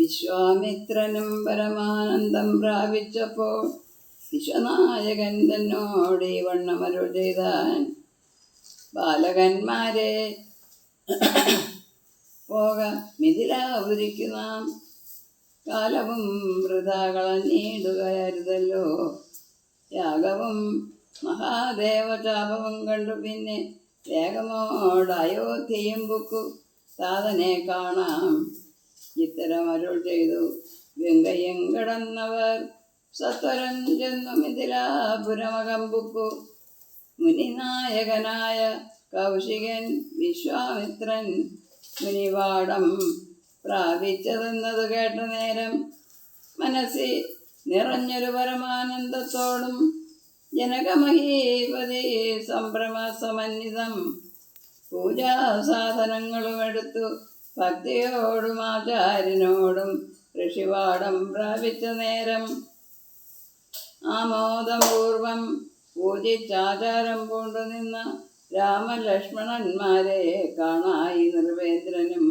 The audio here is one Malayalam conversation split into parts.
വിശ്വാമിത്രനും പരമാനന്ദം പ്രാപിച്ചപ്പോൾ വിശ്വനായകൻ തന്നോട് ഈ വണ്ണമരുൾ ചെയ്താൻ. ബാലകന്മാരെ, പോക മിഥിലാപുരിക്കു നാം. കാലവും വൃഥാ കളഞ്ഞിടുകയരുതല്ലോ. യാഗവും മഹാദേവചാപവും കണ്ടു പിന്നെ വേഗമോട് അയോധ്യയും പൊക്കു താതനെ കാണാം. ഇത്തരം അരുൾ ചെയ്തു ഗംഗയും കടന്നവർ സത്വരം ചെന്നു മിഥിലാപുരമകം പൊക്കു. മുനിനായകനായ കൗശികൻ വിശ്വാമിത്രൻ മുനിവാടം പ്രാപിച്ചതെന്നത് കേട്ട നേരം മനസ്സിൽ നിറഞ്ഞൊരു പരമാനന്ദത്തോടും ജനകമഹീപതി സംഭ്രമസമന്വിതം പൂജാസാധനങ്ങളും എടുത്തു ഭക്തിയോടും ആചാര്യനോടും ഋഷിവാടം പ്രാപിച്ച നേരം ആമോദം പൂർവം പൂജിച്ചാചാരം പൂണ്ടു നിന്ന രാമലക്ഷ്മണന്മാരെ കാണായി നൃപേന്ദ്രനും.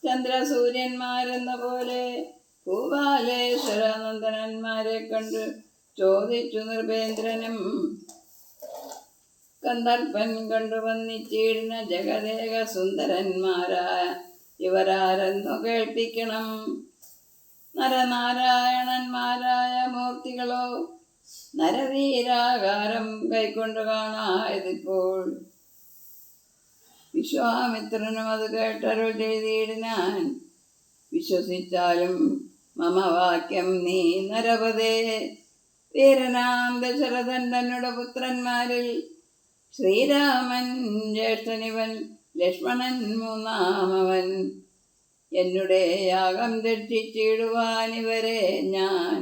ചന്ദ്രസൂര്യന്മാരെന്ന പോലെ ഭൂപാലേശ്വരാനന്ദനന്മാരെ കണ്ട് ചോദിച്ചു നൃപേന്ദ്രനും. കന്ദർപ്പൻ കണ്ടു വന്നിച്ചീടിന ജഗദേക സുന്ദരന്മാരായ ഇവരാരെന്നു കേൾപ്പിക്കണം. നരനാരായണന്മാരായ മൂർത്തികളോ നരവീരാകാരം കൈക്കൊണ്ടു കാണായതിപ്പോൾ. വിശ്വാമിത്രനും അത് കേട്ടരുൾ ചെയ്തിടിനാൻ. വിശ്വസിച്ചാലും മമ വാക്യം നീ നരപതേ. വീരനാം ദശരഥൻ തന്നുടെ പുത്രന്മാരിൽ ശ്രീരാമൻ ജ്യേഷ്ഠനിവൻ, ലക്ഷ്മണൻ മൂന്നാമവൻ. എന്നുടെ യാഗം രക്ഷിച്ചിടുവാനിവരെ ഞാൻ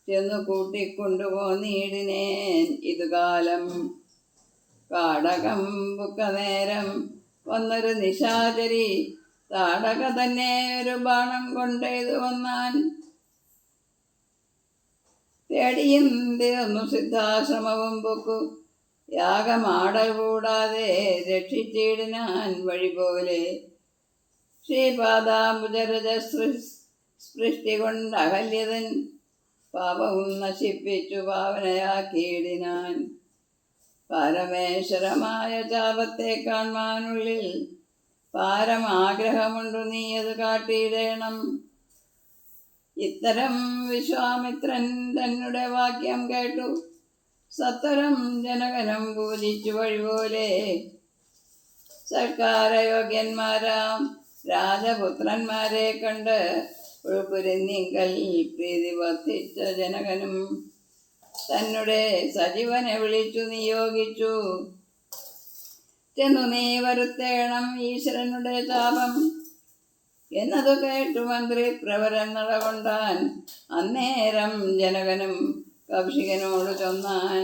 ചെന്നു കൂട്ടിക്കൊണ്ടുപോന്നീടിനേൻ. ഇതുകാലം കാടകം പുക്ക നേരം വന്നൊരു നിശാചരി താടക തന്നെ ഒരു ബാണം കൊണ്ടേതു വന്നാൻ. തേടിയും തീർന്നു സിദ്ധാശ്രമവും പൊക്കു യാഗമാടൽ കൂടാതെ രക്ഷിച്ചിടിനാൻ വഴി പോലെ. ശ്രീപാദാംബുജരജ സ്പൃഷ്ടി കൊണ്ട് അഹല്യതൻ പാപവും നശിപ്പിച്ചു പാവനയാക്കിയിടിനാൻ. പരമേശ്വരമായ ചാപത്തെ കാണാനുള്ളിൽ പാരമാഗ്രഹമുണ്ടു, നീ അത് കാട്ടിയിടേണം. ഇത്തരം വിശ്വാമിത്രൻ തന്നുടെ വാക്യം കേട്ടു സത്വരം ജനകനം പൂജിച്ചു വഴിപോലെ. സൽക്കാരയോഗ്യന്മാരാം രാജപുത്രന്മാരെ കണ്ട് ഉൾപുരിന്നിങ്കൽ പ്രീതി വർദ്ധിച്ച ജനകനും തന്നുടെ സജീവനെ വിളിച്ചു നിയോഗിച്ചു. ചെന്നു നീ വരുത്തേണം ഈശ്വരനുടെ ശാപം എന്നതു കേട്ടു മന്ത്രി പ്രവരൻ നടകൊണ്ടാൻ. അന്നേരം ജനകനും കൗശികനോട് ചൊന്നാൻ.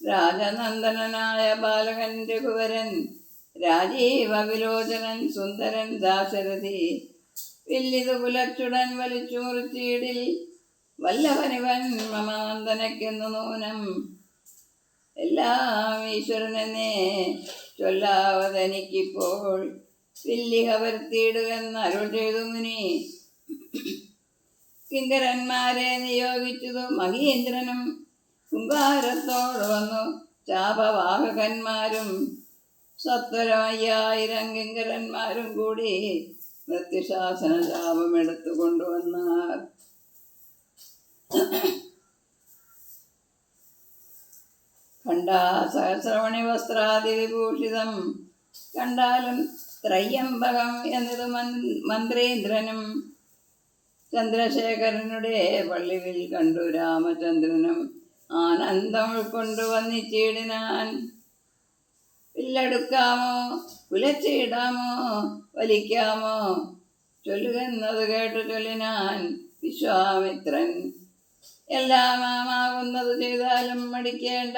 രാജനന്ദനായ ബാലകൻ രഘുവരൻ, രാജീവ വിലോചനൻ സുന്ദരൻ ദാശരഥി, വില്ലിതു പുലച്ചുടൻ വലിച്ചു മുറിച്ചീടിൽ വല്ലഭനിവൻ മമ നന്ദനയ്ക്കെന്നു നൂനം. എല്ലാം ഈശ്വരനെന്നേ ചൊല്ലാവതെനിക്കിപ്പോൾ, വില്ലിക വരുത്തിയിടുകെന്ന് അരുൾ ചെയ്തു മുനി. കിങ്കരന്മാരെ നിയോഗിച്ചതു മഹീന്ദ്രനും കുങ്കാരത്തോട് വന്നു ചാപവാഹകന്മാരും സത്വരം കിങ്കരന്മാരും കൂടി മൃത്യുശാസന ശാപം എടുത്തു കൊണ്ടുവന്നാർ. കണ്ടാ സഹസ്രമണി വസ്ത്രാദി വിഭൂഷിതം, കണ്ടാലും ത്രയ്യംബകം എന്നത് മന്ത്രീന്ദ്രനും. ചന്ദ്രശേഖരനുടെ പള്ളിവിൽ കണ്ടു രാമചന്ദ്രനും ആനന്ദം ഉൾക്കൊണ്ടു വന്നിച്ചിടിനാൻ. വില്ലെടുക്കാമോ, കുലച്ചിടാമോ, വലിക്കാമോ ചൊല്ലുകെന്നത് കേട്ടു ചൊല്ലിനാൻ വിശ്വാമിത്രൻ. എല്ലാമാകുന്നത് ചെയ്താലും മടിക്കേണ്ട,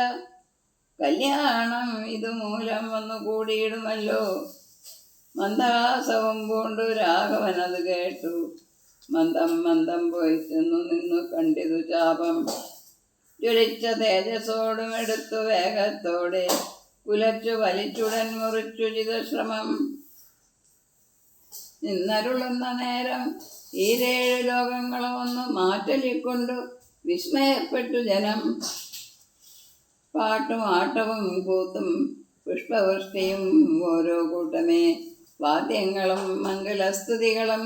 കല്യാണം ഇതുമൂലം വന്നു കൂടിയിടുമല്ലോ. മന്ദഹാസവും പൂണ്ടു രാഘവൻ അത് കേട്ടു മന്ദം മന്ദം പോയി ചെന്നു നിന്നു കണ്ടിതു ചാപം. ജ്വലിച്ച തേജസ്സോടും എടുത്തു വേഗത്തോടെ കുലച്ചു വലിച്ചുടൻ മുറിച്ചു ചിതശ്രമം. നിന്നരുളുന്ന നേരം ഈ 7 ലോകങ്ങളും ഒന്ന് മാറ്റലിക്കൊണ്ടു വിസ്മയപ്പെട്ടു ജനം. പാട്ടും ആട്ടവും കൂത്തും പുഷ്പവൃഷ്ടിയും ഓരോ കൂട്ടമേ, വാദ്യങ്ങളും മംഗളസ്തുതികളും.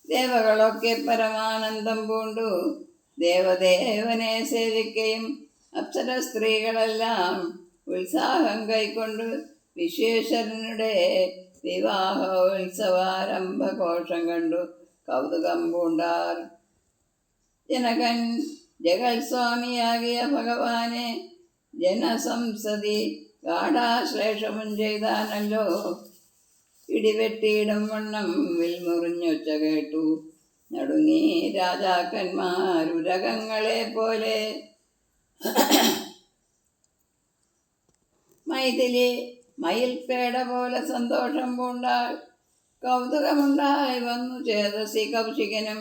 ദേവകളൊക്കെ പരമാനന്ദം പൂണ്ടു ദേവദേവനെ സേവിക്കുകയും അപ്സര സ്ത്രീകളെല്ലാം ഉത്സാഹം കൈക്കൊണ്ട് വിശ്വേശ്വരനുടെ വിവാഹോത്സവാരംഭഘോഷം കണ്ടു കൗതുകം പൂണ്ടാർ. ജനകൻ ജഗത്സ്വാമിയാകിയ ഭഗവാനെ ജനസംസതി ഗാഠാശ്ലേഷവും ചെയ്താനല്ലോ. ഇടിവെട്ടിയിടും വണ്ണം വിൽമുറിഞ്ഞൊച്ച കേട്ടു നടുങ്ങി രാജാക്കന്മാരുരകങ്ങളെ പോലെ. മൈഥിലി മയിൽപേട പോലെ സന്തോഷം പൂണ്ടാൾ. കൗതുകമുണ്ടായി വന്നു ചേതസി കൗശികനും.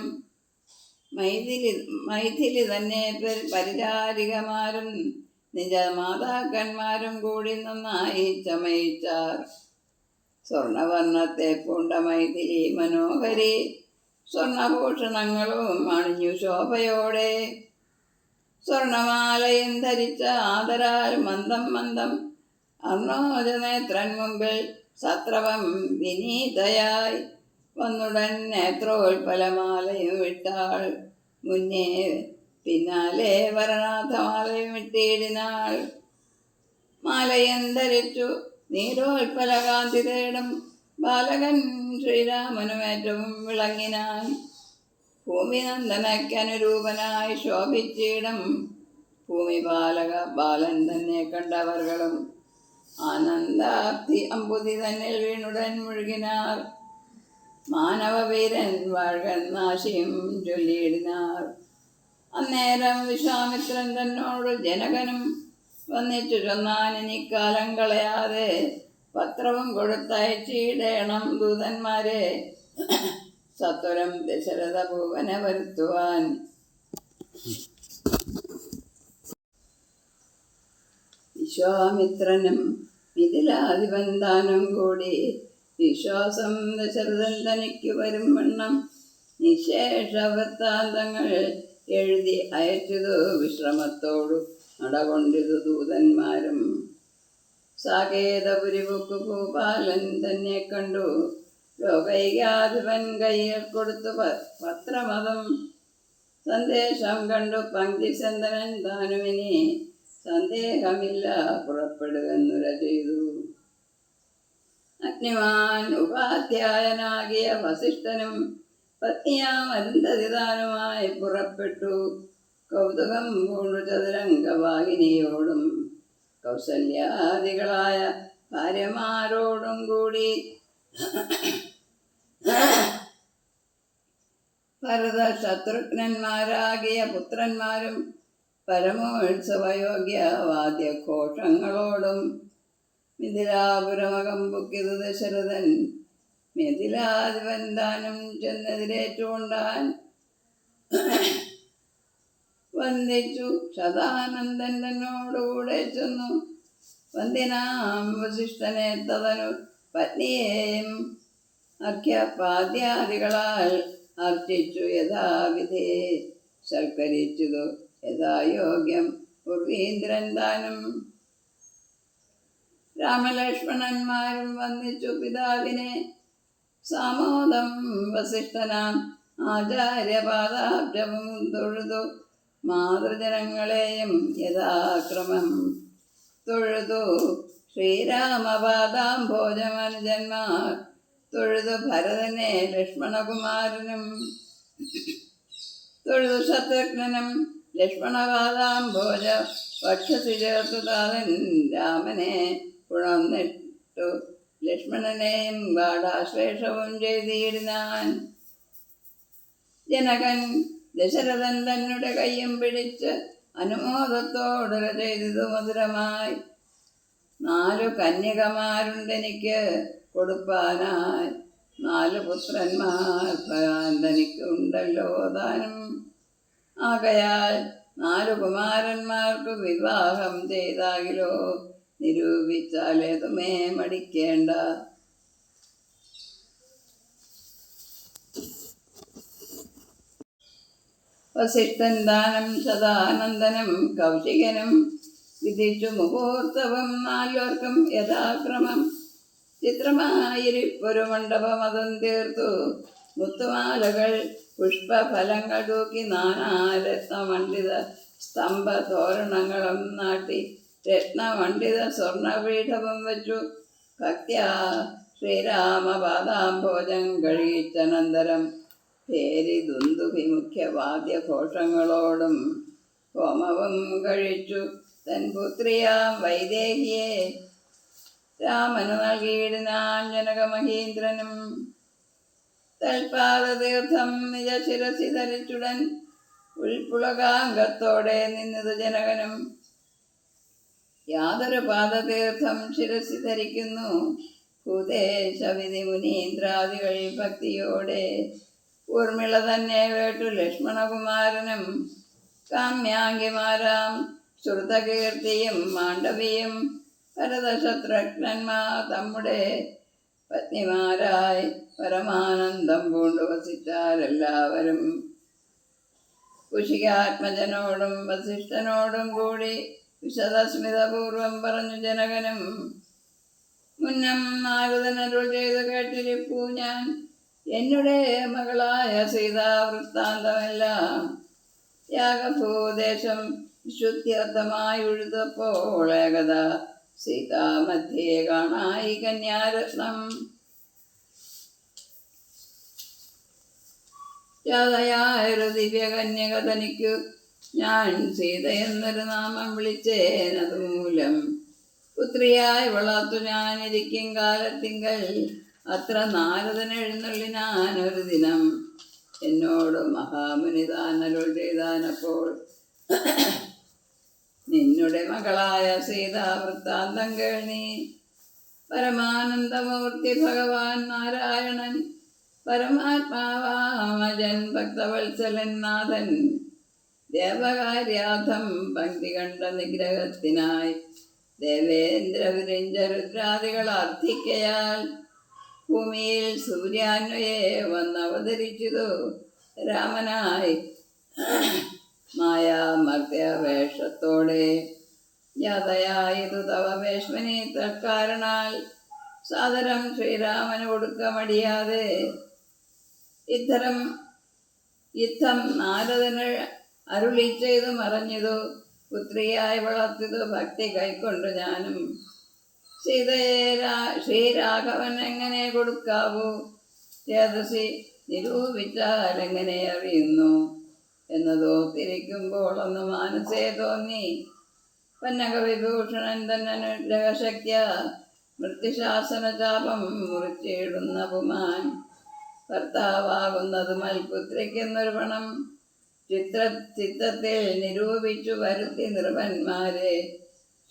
മൈഥിലി തന്നെ പരിചാരികമാരും നിജ മാതാക്കന്മാരും കൂടി നന്നായി ചമയിച്ചാർ. സ്വർണവർണ്ണത്തെ പൂണ്ട മൈഥിലി മനോഹരി സ്വർണഭൂഷണങ്ങളും അണിഞ്ഞു ശോഭയോടെ. സ്വർണമാലയും ധരിച്ച ആദരാൽ മന്ദം മന്ദം അർണോജനേത്രൻ മുമ്പിൽ സത്രവം വിനീതയായി വന്നുടൻ നേത്രോൽപലമാലയും ഇട്ടാൾ. മുന്നേ പിന്നാലെ വരനാഥമാലയും ഇട്ടിടിനാൾ. മാലയും ധരിച്ചു നീരോൽപലകാന്തി തേടും ബാലകൻ ശ്രീരാമനും ഏറ്റവും വിളങ്ങിനാൻ. ഭൂമിനന്ദനയ്ക്കനുരൂപനായി ശോഭിച്ചിടും ഭൂമിപാലക ബാലൻ തന്നെ കണ്ടവർകളും ആനന്ദാബ്ധി അമ്പുതി തന്നിൽ വീണുടൻ മുഴുകിനാർ. മാനവവീരൻ വാഴ്കന്നാശിയും ചൊല്ലിയിടിനാർ. അന്നേരം വിശ്വാമിത്രൻ തന്നോട് ജനകനും വന്നിച്ചു ചൊന്നാൻ, ഇനിക്കാലം കളയാതെ പത്രവും കൊടുത്തയച്ചിടേണം ദൂതന്മാരെ സത്വരം ദശരഥ ഭുവനെ വരുത്തുവാൻ. വിശ്വാമിത്രനും മിഥിലാധിപൻ താനും കൂടി വിശ്വാസം ദശരഥൻ തനിക്ക് വരും വണ്ണം നിശേഷ വൃത്താന്തങ്ങൾ എഴുതി അയച്ചതു വിശ്രമത്തോടു നടകൊണ്ടിതു ദൂതന്മാരും. സാകേതപുരിപുക്കു ഭൂപാലൻ തന്നെ കണ്ടു ലോകൈകാധിപൻ കയ്യിൽ കൊടുത്തു പത്രമതം. സന്ദേശം കണ്ടു പങ്ക്തിചന്ദനൻ താനുമിനി സന്ദേഹമില്ല പുറപ്പെടുകെന്നുര ചെയ്തു. അഗ്നിമാൻ ഉപാധ്യായനാകിയ വസിഷ്ഠനും പത്നിയാം അരുന്ധതി താനുമായി പുറപ്പെട്ടു. കൗതുകം പൂണ്ടു ചതുരംഗവാഹിനിയോടും കൗസല്യാദികളായ ഭാര്യമാരോടും കൂടി ഭരത ശത്രുഘ്നന്മാരാകിയ പുത്രന്മാരും പരമോത്സവയോഗ്യ വാദ്യഘോഷങ്ങളോടും മിഥിലാപുരമകം പൊക്കിയത് ദശരഥൻ. മിഥിലാധിപൻ താനും ചെന്നെതിരേറ്റുകൊണ്ടാൻ വന്ദിച്ചു. ശതാനന്ദൻ തന്നോടുകൂടെ ചെന്നു വന്ദിനാം വസിഷ്ഠനെ തതനു പത്നിയെയും അർഘ്യപാദ്യാദികളാൽ അർച്ചിച്ചു യഥാവിധി സൽക്കരിച്ചതു യഥായോഗ്യം ഉർവീന്ദ്രൻ താനും. രാമലക്ഷ്മണന്മാരും വന്ദിച്ചു പിതാവിനെ സാമോദം. വസിഷ്ഠനാം ആചാര്യപാദാബ്ജവും തൊഴുതു മാതൃജനങ്ങളെയും യഥാക്രമം തൊഴുതു. ശ്രീരാമപാദാംഭോജമനുജന്മാർ തൊഴുതു ഭരതനെ ലക്ഷ്മണകുമാരനും തൊഴുതു ശത്രുഘ്നനും ലക്ഷ്മണപാദാംഭോജ പക്ഷസി ചേർത്തു താതൻ രാമനെ പുണർന്നിട്ടു ലക്ഷ്മണനെയും ഗാഠാശ്ലേഷവും ചെയ്തിടിനാൻ. ജനകൻ ദശരഥൻ തന്നെ കയ്യും പിടിച്ച് അനുമോദത്തോടുര ചെയ്തതു മധുരമായി. 4 കന്യകമാരുണ്ടെനിക്ക് കൊടുപ്പാനായി, 4 പുത്രന്മാർ തനിക്ക് ഉണ്ടല്ലോ താനും. ആകയാൽ 4 കുമാരന്മാർക്ക് വിവാഹം ചെയ്താകിലോ നിരൂപിച്ചാലേതുമേ മടിക്കേണ്ട. വസിഷ്ഠൻ ദാനം സദാനന്ദനം കൗശികനും വിധിച്ചു മുഹൂർത്തവും നാല്വർക്കും യഥാക്രമം. ചിത്രമായിരിപ്പൊരു മണ്ഡപം അതും തീർത്തു മുത്തുമാലകൾ പുഷ്പഫലങ്ങൾ തൂക്കി നാനാരത്നമണ്ഡിത സ്തംഭ തോരണങ്ങളും നാട്ടി രത്നമണ്ഡിത സ്വർണപീഠവും വച്ചു. ഭക്ത്യാ ശ്രീരാമപാദാംഭോജം കഴിച്ചനന്തരം പേരി ദുന്ദുഭിമുഖ്യവാദ്യഘോഷങ്ങളോടും ഹോമവും കഴിച്ചു. തൻ പുത്രിയാം വൈദേഹിയെ രാമനു നൽകിയിടിനാൻ ജനകമഹീന്ദ്രനും. തൽപാദതീർത്ഥം നിജ ശിരസി ധരിച്ചുടൻ ഉൾപ്പുളകാംഗത്തോടെ നിന്നത് ജനകനും. യാതൊരു പാദതീർത്ഥം ശിരസി ധരിക്കുന്നു ഭൂതേശവിധി മുനീന്ദ്രാദികൾ ഭക്തിയോടെ. ഊർമിള തന്നെ വേട്ടു ലക്ഷ്മണകുമാരനും കാമ്യാംഗിമാരാം ശ്രുതകീർത്തിയും മാണ്ഡവിയും ഭരതശത്രുഘ്നന്മാർ തമ്മുടെ പത്നിമാരായി പരമാനന്ദം പൂണ്ടു വസിച്ചാരെല്ലാവരും. കുശികാത്മജനോടും വസിഷ്ഠനോടും കൂടി വിശദസ്മിതപൂർവം പറഞ്ഞു ജനകനും. മുന്നം നാരദനരുൾ ചെയ്തു കേട്ടിരിപ്പൂ ഞാൻ എന്നുടെ മകളായ സീതാവൃത്താന്തമെല്ലാം. യാഗഭൂദേശം വിശുദ്ധ്യർത്ഥമായി ഉഴുതപ്പോൾ ഏകത സീതാമധ്യേ കാണായി കന്യാരത്നം. ജാതയായൊരു ദിവ്യകന്യക തനിക്കു ഞാൻ സീത എന്നൊരു നാമം വിളിച്ചേനതുമൂലം. പുത്രിയായി വളർത്തു ഞാനിരിക്കും കാലത്തിങ്കൽ അത്ര നാരദനെഴുന്നള്ളിനാനൊരു ദിനം. എന്നോട് മഹാമുനി താനരുൾ ചെയ്താനപ്പോൾ നിന്നുടെ മകളായ സീതാവൃത്താന്തം കേൾനീ. പരമാനന്ദമൂർത്തി ഭഗവാൻ നാരായണൻ പരമാത്മാവാമജൻ ഭക്തവത്സലൻ നാഥൻ ദേവകാര്യാർത്ഥം പങ്ക്തി കണ്ട നിഗ്രഹത്തിനായി ദേവേന്ദ്ര വിരിഞ്ച രുദ്രാദികൾ അർത്ഥിക്കയാൽ ഭൂമിയിൽ സൂര്യാന്വയെ വന്നവതരിച്ചതു രാമനായി മായാമർത്യവേഷത്തോടെ. യാതയായതു തവ വേശ്മനി തൽക്കാരണാൽ സാദരം ശ്രീരാമന് കൊടുക്കമടിയാതെ യുദ്ധം നാരദന് അരുളി ചെയ്തു മറഞ്ഞതു. പുത്രിയായി വളർത്തിയതു ഭക്തി കൈക്കൊണ്ടു ഞാനും. സീതയെ ശ്രീരാഘവൻ എങ്ങനെ കൊടുക്കാവൂ ചേതസി നിരൂപിച്ചാൽ എങ്ങനെ അറിയുന്നു എന്നതോ തിരിക്കുമ്പോൾ ഒന്ന് മാനസേ തോന്നി. പന്നകവിഭൂഷണൻ തന്നെ അനുഗ്രഹശക്തിയ മൃത്യുശാസന ചാപം മുറിച്ചിടുന്ന പുമാൻ ഭർത്താവാകുന്നത് മൽപുത്രിക്കെന്നൊരു പണം ചിത്തത്തിൽ നിരൂപിച്ചു വരുത്തി നിർഭന്മാരെ.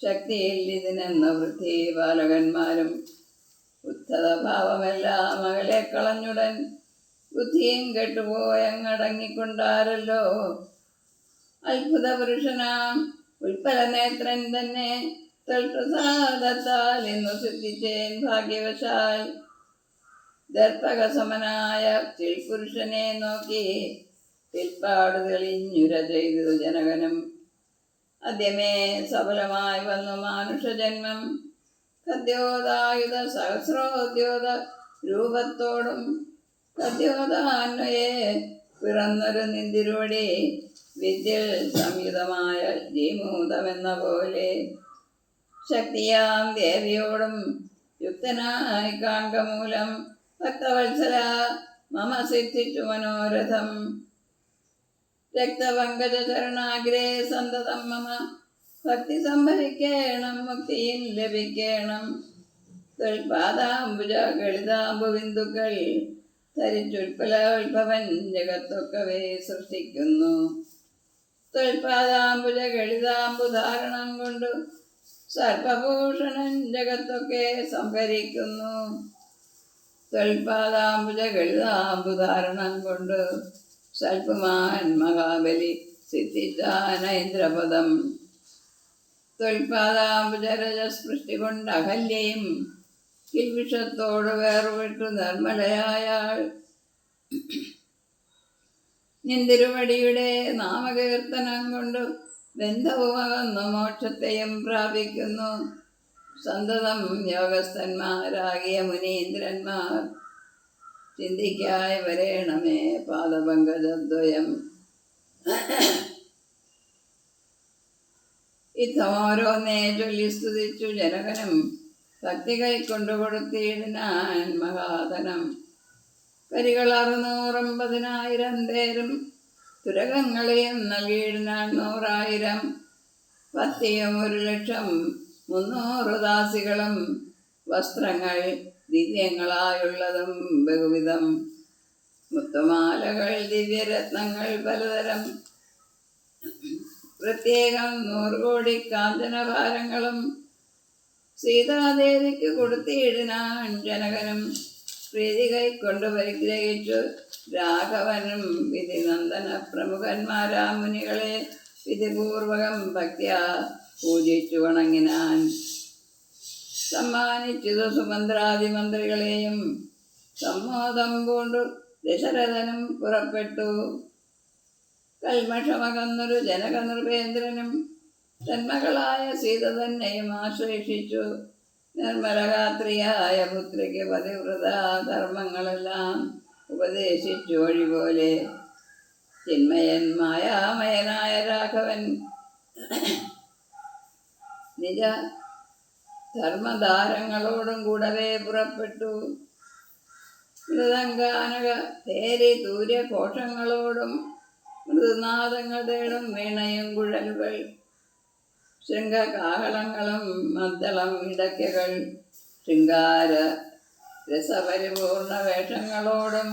ശക്തിയിൽ ഇതിനെന്ന വൃദ്ധി ബാലകന്മാരും ഉദ്ധതഭാവമെല്ലാം മകളെ കളഞ്ഞുടൻ ബുദ്ധിയും കെട്ടുപോയങ്ങടങ്ങിക്കൊണ്ടാരല്ലോ. അത്ഭുത പുരുഷനാം ഉൽപ്പലനേത്രൻ തന്നെ തൽപ്രസാദത്താൽ ഇന്നു സിദ്ധിച്ചേൻ ഭാഗ്യവശാൽ. ദർപ്പകസമനായ ചിൽപുരുഷനെ നോക്കി പിൽപ്പാട് തെളിഞ്ഞുര ചെയ്തു ജനകനും. ആദ്യമേ സഫലമായി വന്നു മാനുഷജന്മം കദ്യോതായുധ സഹസ്രോദ്യോത രൂപത്തോടും കദ്യോതാന്വയെ പിറന്നൊരു നിന്തിരുവടി വിദ്യൽ സംയുതമായ ജീമൂതമെന്ന പോലെ. ശക്തിയാം ദേവിയോടും യുക്തനായി കാൺക മൂലം ഭക്തവത്സല മമ സിദ്ധിച്ചു മനോരഥം. രക്തപങ്കജ ചരണാഗ്രേ സന്തതം മമ ഭക്തി സംഭവിക്കേണം മുക്തിയും ലഭിക്കേണം. തൊൽപാദാംബുജ ഗളിതാംബുബിന്ദുക്കൾ ധരിച്ചുൽപ്പലോത്ഭവൻ ജഗത്തൊക്കവേ സൃഷ്ടിക്കുന്നു. തൊൽപാദാംബുജ ഗളിതാംബുധാരണം കൊണ്ടു സർപ്പഭൂഷണൻ ജഗത്തൊക്കെ സംഭരിക്കുന്നു. തൊൽപാദാംബുജ ഗളിതാംബുധാരണം കൊണ്ട് സൽപുമാൻ മഹാബലി സിദ്ധിച്ചാനൈന്ദ്രപദം. തൊൽപാദാംബുജരജസ്പൃഷ്ടി കൊണ്ട് അഹല്യയും കിൽവിഷത്തോട് വേർവിട്ടു നിർമ്മലയായാൾ. നിന്തിരുവടിയുടെ നാമകീർത്തനം കൊണ്ട് ബന്ധവുമകന്നു മോക്ഷത്തെയും പ്രാപിക്കുന്നു. സന്തതം യോഗസ്ഥന്മാരാകിയ മുനീന്ദ്രന്മാർ ചിന്തിക്കായി വരേണമേ പാദപങ്കജദ്വയം. ഇതോരോന്നേ ചൊല്ലി സ്തുതിച്ചു ജനകനും ഭക്തി കൈക്കൊണ്ടു കൊടുത്തിടിനാൻ മഹാധനം. കരികൾ 650,000 പേരും തുരകങ്ങളെയും നൽകിയിടിനാൻ 100,000. പത്തിയും 1,300,000 ദാസികളും വസ്ത്രങ്ങൾ ദിവ്യങ്ങളായുള്ളതും ബഹുവിധം. മുത്തുമാലകൾ ദിവ്യരത്നങ്ങൾ പലതരം. പ്രത്യേകം 100 കോടി കാഞ്ചനഭാരങ്ങളും സീതാദേവിക്ക് കൊടുത്തിടിനാൻ ജനകനും. പ്രീതി കൈക്കൊണ്ട് പരിഗ്രഹിച്ചു രാഘവനും വിധിനന്ദന പ്രമുഖന്മാരാ മുനികളെ വിധിപൂർവകം ഭക്ത്യാ പൂജിച്ചു വണങ്ങിനാൻ. സമ്മാനിച്ചതു സുമന്ത്രാദിമന്ത്രികളെയും സമ്മോദം പൂണ്ടു ദശരഥനും പുറപ്പെട്ടു. കൽമഷമകന്നൊരു ജനക നൃപേന്ദ്രനും തന്മകളായ സീത തന്നെയും ആശ്ലേഷിച്ചു. നിർമ്മലഗാത്രിയായ പുത്രിക്ക് പതിവ്രത ധർമ്മങ്ങളെല്ലാം ഉപദേശിച്ചു വഴിപോലെ. ചിന്മയൻ മായാമയനായ രാഘവൻ നിജ ധർമ്മധാരങ്ങളോടും കൂടവേ പുറപ്പെട്ടു. മൃദംഗാനക തേരി തൂര്യഘോഷങ്ങളോടും മൃദുനാദങ്ങൾ തേടും വീണയും കുഴലുകൾ ശൃംഗകാഹളങ്ങളും മദ്ദളം ഇടയ്ക്കകൾ ശൃംഗാര രസപരിപൂർണ വേഷങ്ങളോടും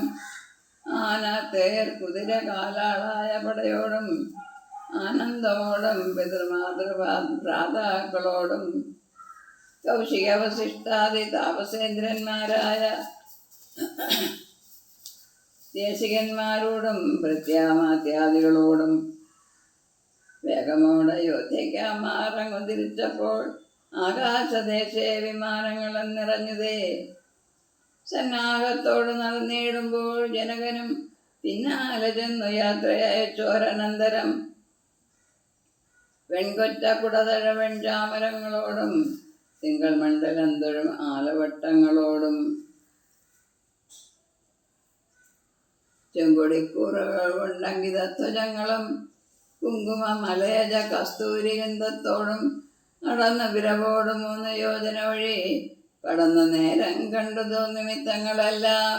ആന തേർ കുതിര കാലാളായ പടയോടും ആനന്ദമോടും പിതൃമാതൃഭ്രാതാക്കളോടും കൗശികവശിഷ്ടാദി താപസേന്ദ്രന്മാരായ ദേശികന്മാരോടും പ്രത്യാമാത്യാദികളോടും വേഗമോടെ അയോധ്യയ്ക്കാമാറങ്ങു തിരിച്ചപ്പോൾ ആകാശദേശേ വിമാനങ്ങളും നിറഞ്ഞതേ. സന്നാഹത്തോട് നടന്നിടുമ്പോൾ ജനകനും പിന്നാലെ ചെന്നു യാത്രയച്ചോരനന്തരം വെൺകൊറ്റ കുടതഴ വെൺചാമരങ്ങളോടും തിങ്കൾ മണ്ഡലം തൊഴും ആലവട്ടങ്ങളോടും ചെങ്കൊടിക്കൂറുകൾ കൊണ്ടങ്കിതധ്വജങ്ങളും കുങ്കുമ മലയജ കസ്തൂരി ഗന്ധത്തോടും നടന്ന വിരവോട് 3 യോജന വഴി കടന്ന നേരം കണ്ടു നിമിത്തങ്ങളെല്ലാം